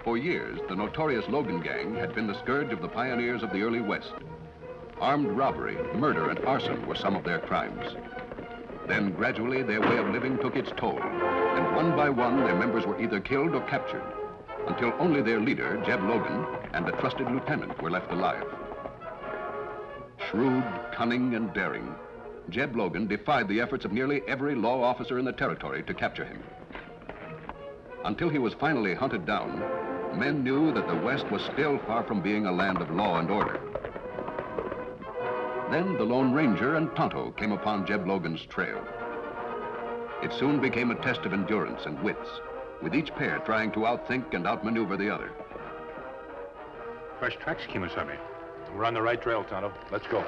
For years, the notorious Logan gang had been the scourge of the pioneers of the early West. Armed robbery, murder, and arson were some of their crimes. Then gradually their way of living took its toll, and one by one their members were either killed or captured, until only their leader, Jeb Logan, and a trusted lieutenant were left alive. Shrewd, cunning, and daring, Jeb Logan defied the efforts of nearly every law officer in the territory to capture him. Until he was finally hunted down, men knew that the West was still far from being a land of law and order. Then the Lone Ranger and Tonto came upon Jeb Logan's trail. It soon became a test of endurance and wits, with each pair trying to outthink and outmaneuver the other. Fresh tracks, Kimasabi. We're on the right trail, Tonto. Let's go.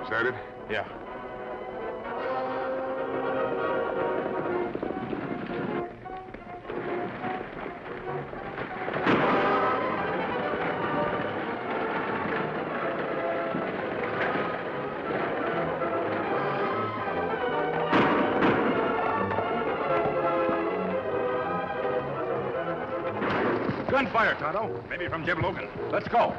Started? Yeah. Gunfire, Tonto. Maybe from Jeb Logan. Let's go.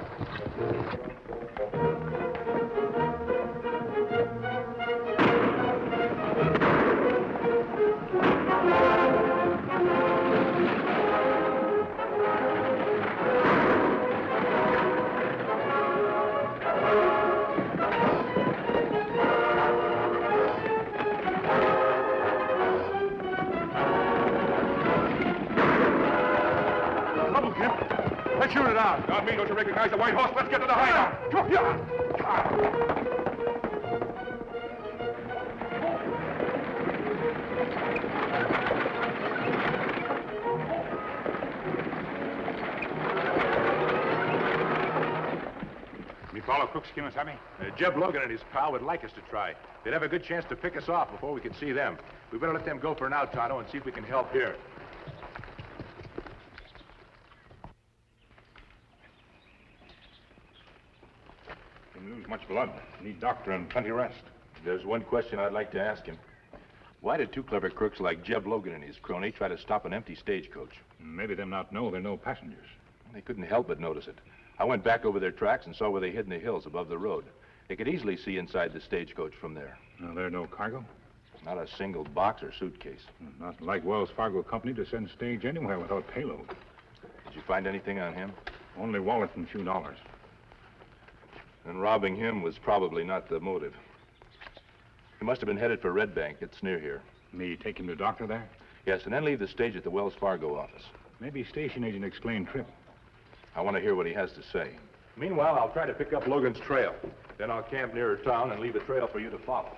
Let's shoot it out. Not me. Don't you recognize the white horse? Let's get to the hideout. Come here. Me follow Cook's Kimasabi? Jeb Logan and his pal would like us to try. They'd have a good chance to pick us off before we could see them. We better let them go for now, Tonto, and see if we can help here. Didn't lose much blood. Need doctor and plenty rest. There's one question I'd like to ask him. Why did two clever crooks like Jeb Logan and his crony try to stop an empty stagecoach? Maybe them not know there are no passengers. They couldn't help but notice it. I went back over their tracks and saw where they hid in the hills above the road. They could easily see inside the stagecoach from there. Now, there no cargo? Not a single box or suitcase. Not like Wells Fargo Company to send stage anywhere without payload. Did you find anything on him? Only wallet and a few dollars. And robbing him was probably not the motive. He must have been headed for Red Bank. It's near here. Me take him to doctor there? Yes, and then leave the stage at the Wells Fargo office. Maybe station agent explain trip. I want to hear what he has to say. Meanwhile, I'll try to pick up Logan's trail. Then I'll camp nearer town and leave a trail for you to follow.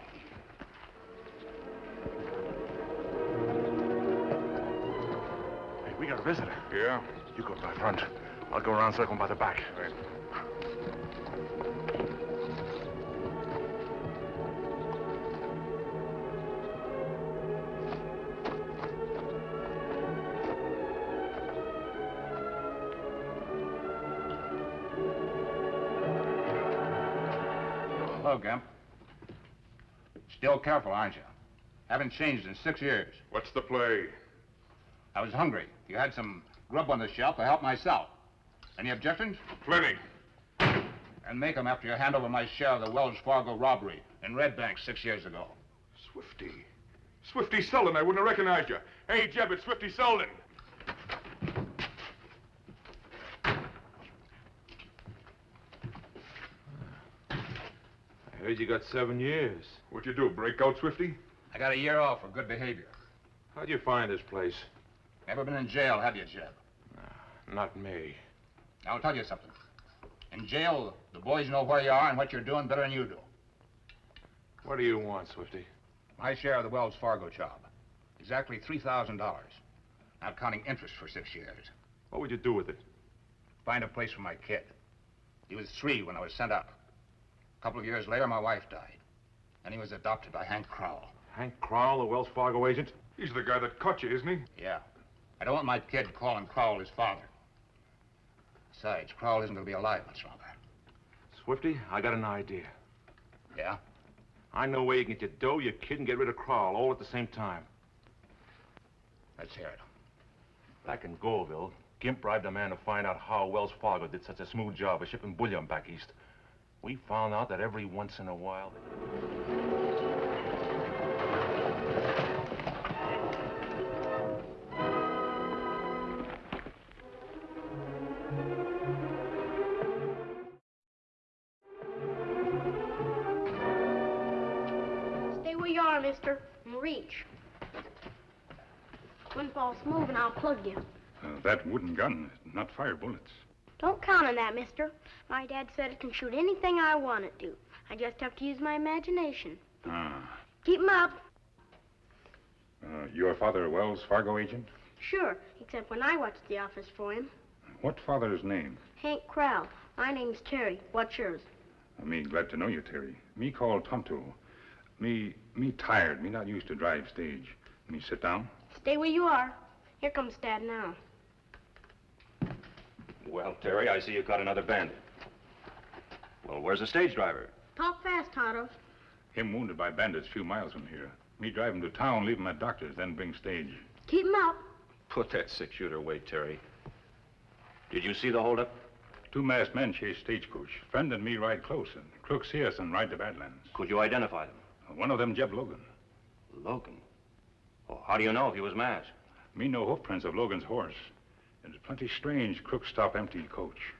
Hey, we got a visitor. Yeah? You go by front. I'll go around circling by the back. Right. Hello, Gimp. Still careful, aren't you? Haven't changed in 6 years. What's the play? I was hungry. You had some grub on the shelf. I helped myself. Any objections? Plenty. And make them after you hand over my share of the Wells Fargo robbery in Red Bank 6 years ago. Swifty. Swifty Selden. I wouldn't have recognized you. Hey, Jeb, it's Swifty Selden. I heard you got 7 years. What'd you do, break out, Swifty? I got a year off for good behavior. How'd you find this place? Never been in jail, have you, Jeb? Not me. I'll tell you something. In jail, the boys know where you are and what you're doing better than you do. What do you want, Swifty? My share of the Wells Fargo job. Exactly $3,000. Not counting interest for 6 years. What would you do with it? Find a place for my kid. He was 3 when I was sent up. A couple of years later, my wife died. And he was adopted by Hank Crowell. Hank Crowell, the Wells Fargo agent? He's the guy that caught you, isn't he? Yeah. I don't want my kid calling Crowell his father. Besides, Crowell isn't going to be alive much longer. Swifty, I got an idea. Yeah? I know where you can get your dough, your kid, and get rid of Crowell all at the same time. Let's hear it. Back in Goldville, Gimp bribed a man to find out how Wells Fargo did such a smooth job of shipping bullion back east. We found out that every once in a while... Stay where you are, mister, and reach. One false move and I'll plug you. That wooden gun is not fire bullets. Don't count on that, mister. My dad said it can shoot anything I want it to. I just have to use my imagination. Ah. Keep 'em up. Your father a Wells Fargo agent? Sure, except when I watched the office for him. What father's name? Hank Crowell. My name's Terry. What's yours? Me glad to know you, Terry. Me call Tonto. Me tired. Me not used to drive stage. Me sit down? Stay where you are. Here comes Dad now. Well, Terry, I see you caught another bandit. Well, where's the stage driver? Talk fast, Tonto. Him wounded by bandits a few miles from here. Me drive him to town, leave him at doctor's, then bring stage. Keep 'em up. Put that six-shooter away, Terry. Did you see the holdup? Two masked men chase stagecoach. Friend and me ride close, and Crook see us and ride to Badlands. Could you identify them? One of them, Jeb Logan. Logan? Oh, how do you know if he was masked? Me know hoof prints of Logan's horse. It's plenty strange Crook stop empty coach.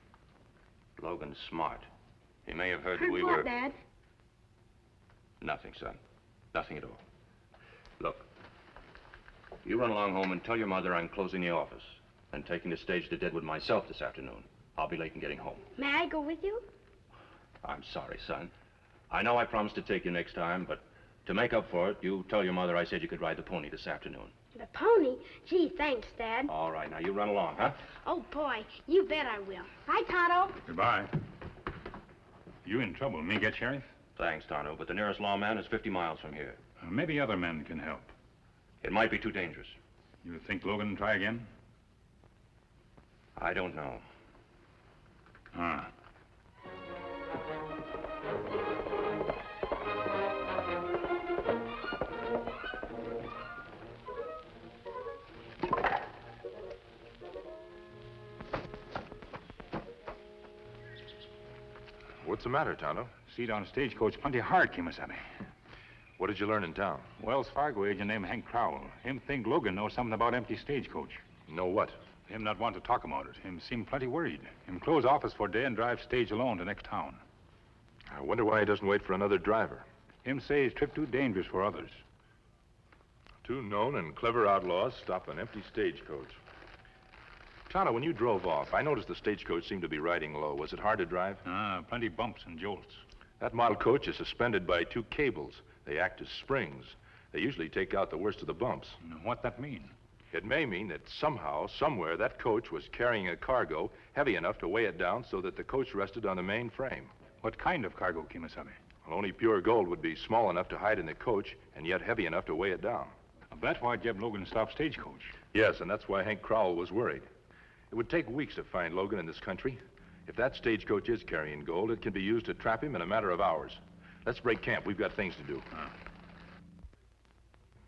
Logan's smart. He may have heard that Heard we what, were... Dad? Nothing, son. Nothing at all. Look, you run along home and tell your mother I'm closing the office and taking the stage to Deadwood myself this afternoon. I'll be late in getting home. May I go with you? I'm sorry, son. I know I promised to take you next time, but to make up for it, you tell your mother I said you could ride the pony this afternoon. The pony? Gee, thanks, Dad. All right, now you run along, huh? Oh, boy, you bet I will. Bye, Tonto. Goodbye. You in trouble. Me get sheriff? Thanks, Tonto, but the nearest lawman is 50 miles from here. Maybe other men can help. It might be too dangerous. You think Logan try again? I don't know. Ah. What's the matter, Tonto? Seat on stagecoach plenty hard, Kimasabi. What did you learn in town? Wells Fargo agent named Hank Crowell. Him think Logan knows something about empty stagecoach. Know what? Him not want to talk about it. Him seem plenty worried. Him close office for day and drive stage alone to next town. I wonder why he doesn't wait for another driver. Him say his trip too dangerous for others. Two known and clever outlaws stop an empty stagecoach. Tonto, when you drove off, I noticed the stagecoach seemed to be riding low. Was it hard to drive? Plenty bumps and jolts. That model coach is suspended by two cables. They act as springs. They usually take out the worst of the bumps. What that mean? It may mean that somehow, somewhere, that coach was carrying a cargo heavy enough to weigh it down so that the coach rested on the main frame. What kind of cargo, Kimasabi? Well, only pure gold would be small enough to hide in the coach and yet heavy enough to weigh it down. That's why Jeb Logan stopped stagecoach. Yes, and that's why Hank Crowell was worried. It would take weeks to find Logan in this country. If that stagecoach is carrying gold, it can be used to trap him in a matter of hours. Let's break camp. We've got things to do.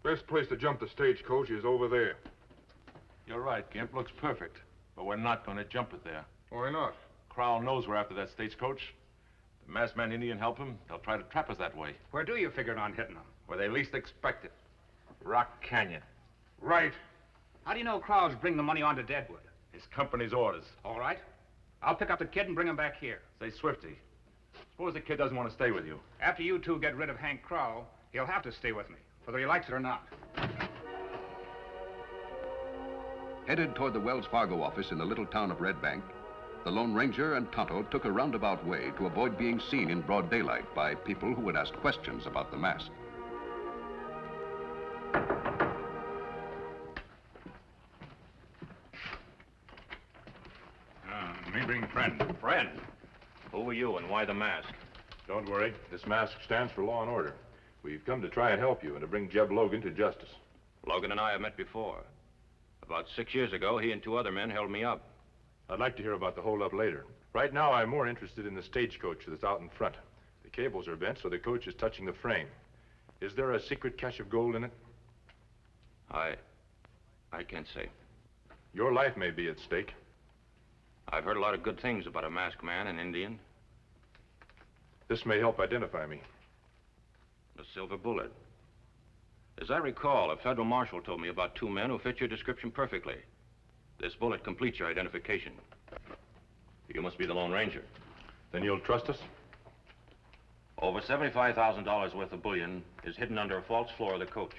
Best place to jump the stagecoach is over there. You're right, Gimp. Looks perfect. But we're not going to jump it there. Why not? Crowell knows we're after that stagecoach. The masked man Indian help him. They'll try to trap us that way. Where do you figure on hitting them? Where they least expect it. Rock Canyon. Right. How do you know Crowds bring the money on to Deadwood? His company's orders. All right. I'll pick up the kid and bring him back here. Say, Swifty, suppose the kid doesn't want to stay with you. After you two get rid of Hank Crowell, he'll have to stay with me, whether he likes it or not. Headed toward the Wells Fargo office in the little town of Red Bank, the Lone Ranger and Tonto took a roundabout way to avoid being seen in broad daylight by people who would ask questions about the mask. Me bring friend. Friend? Who are you and why the mask? Don't worry. This mask stands for law and order. We've come to try and help you and to bring Jeb Logan to justice. Logan and I have met before. About 6 years ago, he and two other men held me up. I'd like to hear about the holdup later. Right now, I'm more interested in the stagecoach that's out in front. The cables are bent, so the coach is touching the frame. Is there a secret cache of gold in it? I can't say. Your life may be at stake. I've heard a lot of good things about a masked man, an Indian. This may help identify me. The silver bullet. As I recall, a federal marshal told me about 2 men who fit your description perfectly. This bullet completes your identification. You must be the Lone Ranger. Then you'll trust us? Over $75,000 worth of bullion is hidden under a false floor of the coach.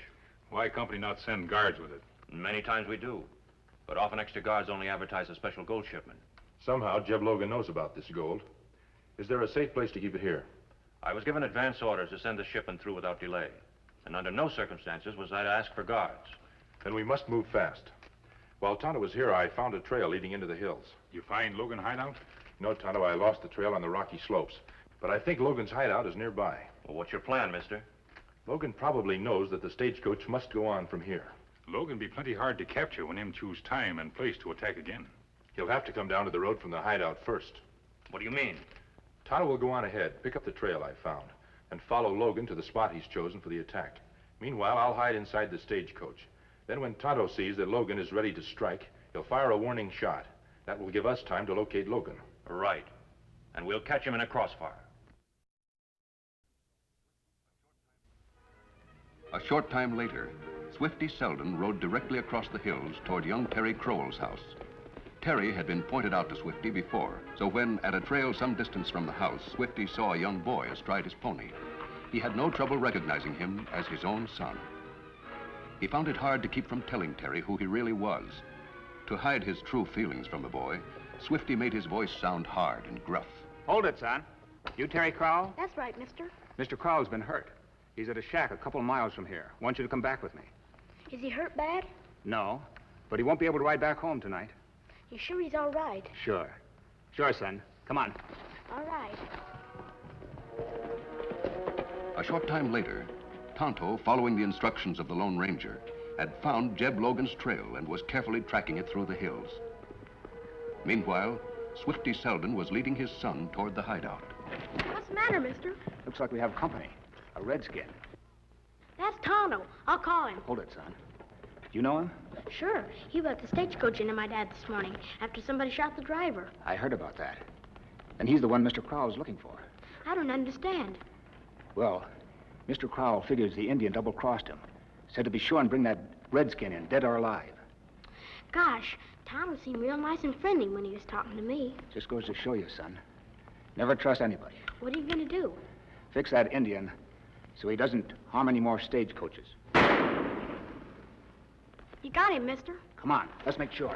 Why company not send guards with it? Many times we do. But often extra guards only advertise a special gold shipment. Somehow, Jeb Logan knows about this gold. Is there a safe place to keep it here? I was given advance orders to send the shipment through without delay. And under no circumstances was I to ask for guards. Then we must move fast. While Tonto was here, I found a trail leading into the hills. You find Logan hideout? No, Tonto, I lost the trail on the rocky slopes. But I think Logan's hideout is nearby. Well, what's your plan, mister? Logan probably knows that the stagecoach must go on from here. Logan be plenty hard to capture when him choose time and place to attack again. He'll have to come down to the road from the hideout first. What do you mean? Tonto will go on ahead, pick up the trail I found, and follow Logan to the spot he's chosen for the attack. Meanwhile, I'll hide inside the stagecoach. Then when Tonto sees that Logan is ready to strike, he'll fire a warning shot. That will give us time to locate Logan. Right. And we'll catch him in a crossfire. A short time later, Swifty Selden rode directly across the hills toward young Terry Crowell's house. Terry had been pointed out to Swifty before, so when, at a trail some distance from the house, Swifty saw a young boy astride his pony, he had no trouble recognizing him as his own son. He found it hard to keep from telling Terry who he really was. To hide his true feelings from the boy, Swifty made his voice sound hard and gruff. Hold it, son. You Terry Crowell? That's right, mister. Mr. Crowell's been hurt. He's at a shack a couple of miles from here. Want you to come back with me. Is he hurt bad? No, but he won't be able to ride back home tonight. You sure he's all right? Sure. Sure, son. Come on. All right. A short time later, Tonto, following the instructions of the Lone Ranger, had found Jeb Logan's trail and was carefully tracking it through the hills. Meanwhile, Swifty Selden was leading his son toward the hideout. What's the matter, mister? Looks like we have company. A redskin. That's Tonto. I'll call him. Hold it, son. You know him? Sure. He left the stagecoach into my dad this morning after somebody shot the driver. I heard about that. And he's the one Mr. Crowell's looking for. I don't understand. Well, Mr. Crowell figures the Indian double-crossed him. Said to be sure and bring that redskin in, dead or alive. Gosh, Tonto seemed real nice and friendly when he was talking to me. Just goes to show you, son. Never trust anybody. What are you going to do? Fix that Indian so he doesn't harm any more stagecoaches. You got him, mister. Come on, let's make sure.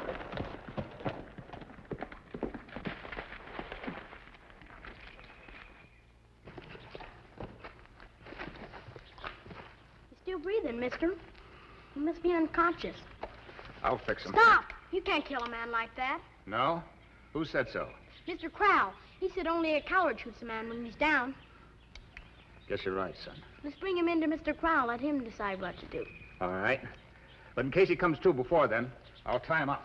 He's still breathing, mister. He must be unconscious. I'll fix him. Stop! You can't kill a man like that. No? Who said so? Mr. Crowell, he said only a coward shoots a man when he's down. Guess you're right, son. Let's bring him into Mr. Crowell, let him decide what to do. All right. But in case he comes to before then, I'll tie him up.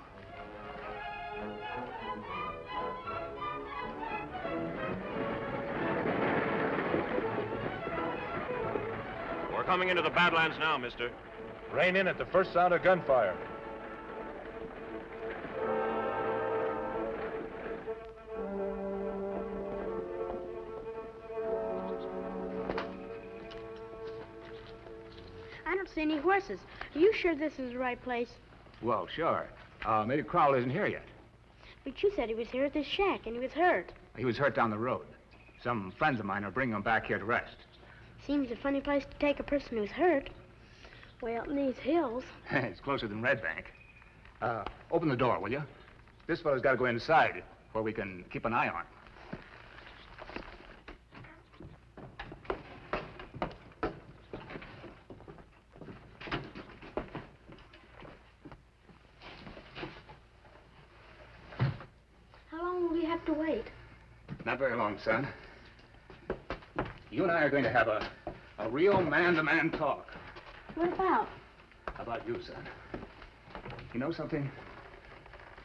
We're coming into the Badlands now, mister. Rein in at the first sound of gunfire. I don't see any horses. Are you sure this is the right place? Well, sure. Maybe Crowell isn't here yet. But you said he was here at this shack, and he was hurt. He was hurt down the road. Some friends of mine are bringing him back here to rest. Seems a funny place to take a person who's hurt. Way up in these hills. It's closer than Red Bank. Open the door, will you? This fellow's got to go inside where we can keep an eye on him. How long will we have to wait? Not very long, son. You and I are going to have a real man-to-man talk. What about? How about you, son? You know something?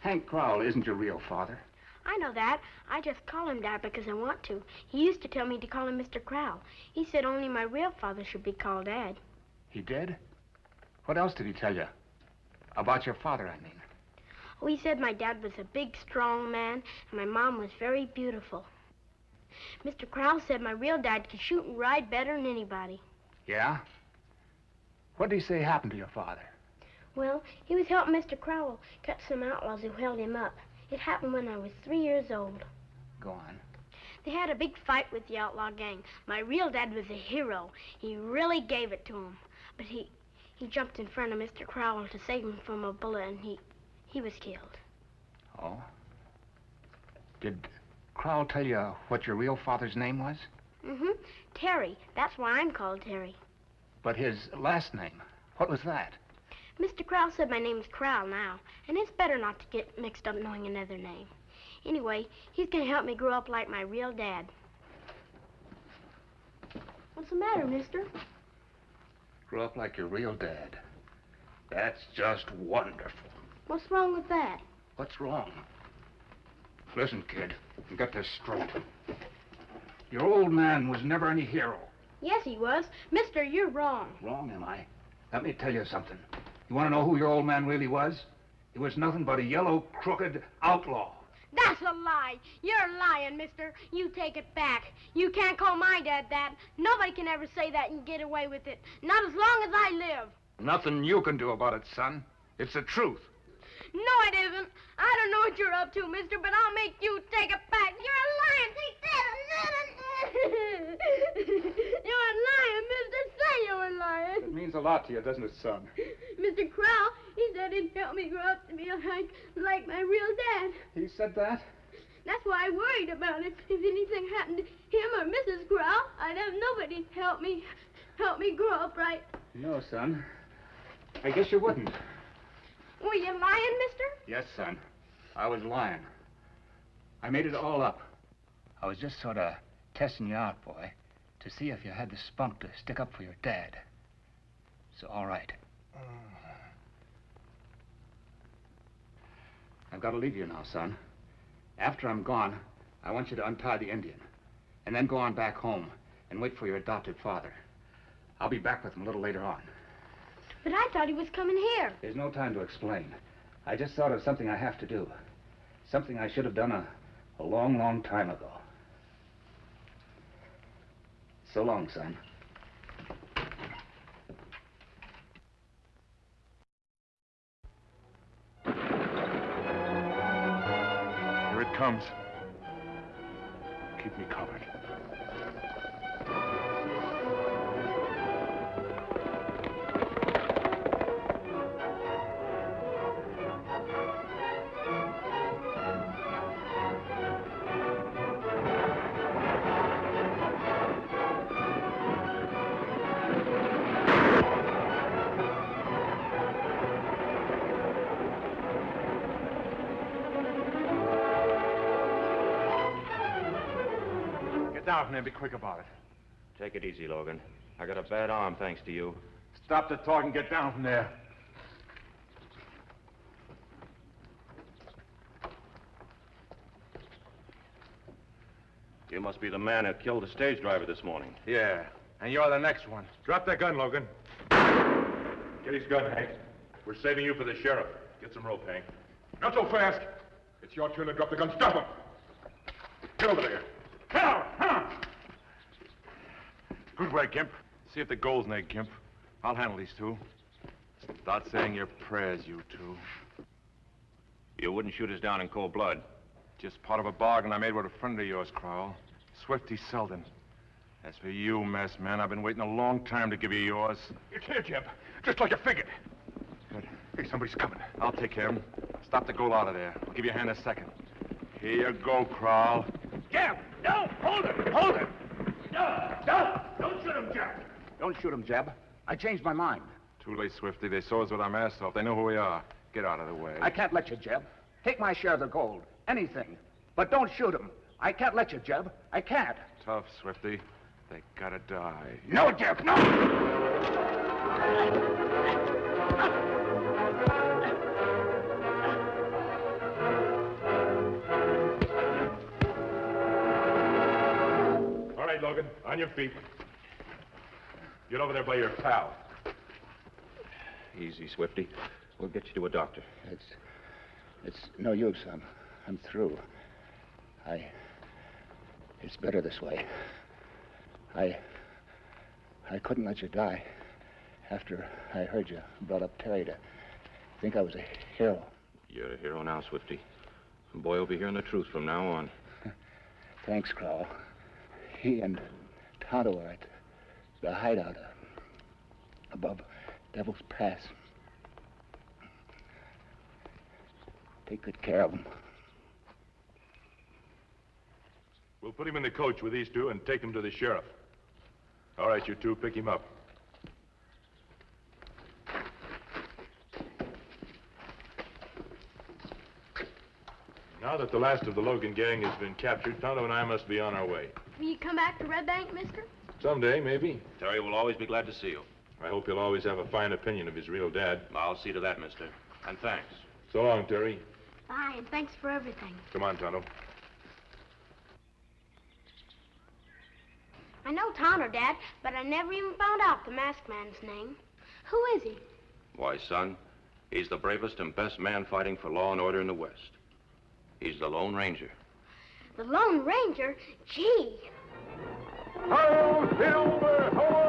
Hank Crowell isn't your real father. I know that. I just call him Dad because I want to. He used to tell me to call him Mr. Crowell. He said only my real father should be called Dad. He did? What else did he tell you? About your father, I mean. Oh, he said my dad was a big, strong man, and my mom was very beautiful. Mr. Crowell said my real dad could shoot and ride better than anybody. Yeah? What did he say happened to your father? Well, he was helping Mr. Crowell catch some outlaws who held him up. It happened when I was 3 years old. Go on. They had a big fight with the outlaw gang. My real dad was a hero. He really gave it to him. But he jumped in front of Mr. Crowell to save him from a bullet, and he was killed. Oh? Did Crowell tell you what your real father's name was? Mm-hmm. Terry. That's why I'm called Terry. But his last name, what was that? Mr. Crowell said my name's Crowell now, and it's better not to get mixed up knowing another name. Anyway, he's gonna help me grow up like my real dad. What's the matter, mister? Grow up like your real dad. That's just wonderful. What's wrong with that? What's wrong? Listen, kid, you got this straight. Your old man was never any hero. Yes, he was. Mister, you're wrong. Wrong, am I? Let me tell you something. You want to know who your old man really was? He was nothing but a yellow, crooked outlaw. That's a lie. You're lying, mister. You take it back. You can't call my dad that. Nobody can ever say that and get away with it. Not as long as I live. Nothing you can do about it, son. It's the truth. No, it isn't. I don't know what you're up to, mister, but I'll make you take it back. You're a liar. Take that. You're a liar, mister. Say you're a liar. It means a lot to you, doesn't it, son? Mr. Crowell, he said he'd help me grow up to be like my real dad. He said that? That's why I worried about it. If anything happened to him or Mrs. Crowell, I'd have nobody to help me grow up right. No, son. I guess you wouldn't. Were you lying, mister? Yes, son. I was lying. I made it all up. I was just sort of testing you out, boy, to see if you had the spunk to stick up for your dad. So, all right. I've got to leave you now, son. After I'm gone, I want you to untie the Indian, and then go on back home and wait for your adopted father. I'll be back with him a little later on. But I thought he was coming here. There's no time to explain. I just thought of something I have to do. Something I should have done a long, long time ago. So long, son. Here it comes. Keep me covered. Down from there and be quick about it. Take it easy, Logan. I got a bad arm thanks to you. Stop the talk and get down from there. You must be the man who killed the stage driver this morning. Yeah, and you're the next one. Drop that gun, Logan. Get his gun, Hank. We're saving you for the sheriff. Get some rope, Hank. Not so fast. It's your turn to drop the gun. Stop him. Get over there. Come on. Good work, Gimp. See if the gold's an egg, Gimp. I'll handle these two. Start saying your prayers, you two. You wouldn't shoot us down in cold blood. Just part of a bargain I made with a friend of yours, Crowell. Swifty Selden. As for you, mess man, I've been waiting a long time to give you yours. It's here, Jeb. Just like you figured. Good. Hey, somebody's coming. I'll take care of him. Stop the gold out of there. I'll give you a hand in a second. Here you go, Crowell. Jeb! No! Hold it! Hold it! No! Don't shoot him, Jeb! Don't shoot him, Jeb. I changed my mind. Too late, Swifty. They saw us with our masks off. They know who we are. Get out of the way. I can't let you, Jeb. Take my share of the gold. Anything. But don't shoot him. I can't let you, Jeb. I can't. Tough, Swifty. They gotta die. No, Jeb, no! right, Logan. On your feet. Get over there by your pal. Easy, Swifty. We'll get you to a doctor. It's no use. I'm through. It's better this way. I couldn't let you die after I heard you brought up Terry to think I was a hero. You're a hero now, Swifty. The boy will be hearing the truth from now on. Thanks, Crowell. He and Tonto are at the hideout above Devil's Pass. Take good care of him. We'll put him in the coach with these two and take him to the sheriff. All right, you two, pick him up. Now that the last of the Logan gang has been captured, Tonto and I must be on our way. Will you come back to Red Bank, mister? Someday, maybe. Terry will always be glad to see you. I hope he'll always have a fine opinion of his real dad. I'll see to that, mister. And thanks. So long, Terry. Bye, and thanks for everything. Come on, Tonto. I know Tonto, Dad, but I never even found out the masked man's name. Who is he? Why, son, he's the bravest and best man fighting for law and order in the West. He's the Lone Ranger. The Lone Ranger? Gee. Ho, Silver! Ho!